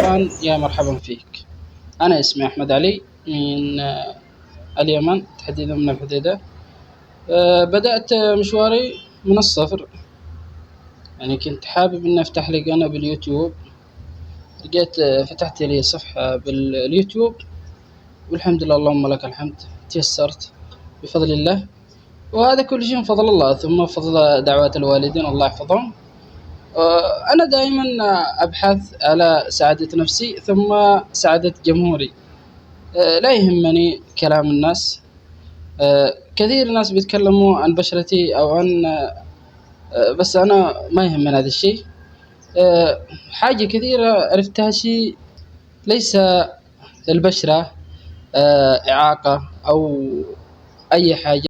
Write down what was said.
مرحبا يا مرحبا فيك. أنا اسمي أحمد علي من اليمن، تحديدا من الحديدة. بدأت مشواري من الصفر. يعني كنت حابب إني أفتح لي قناة باليوتيوب. لقيت فتحت لي صفحة باليوتيوب، والحمد لله اللهم لك الحمد، تيسرت بفضل الله. وهذا كل شيء من فضل الله، ثم فضل دعوات الوالدين الله يحفظهم. أنا دائما أبحث على سعادة نفسي ثم سعادة جمهوري. لا يهمني كلام الناس. كثير ناس بيتكلموا عن بشرتي أو عن بس أنا ما يهمني هذا الشيء. حاجة كثيرة عرفتها، شيء ليس البشرة إعاقة أو أي حاجة.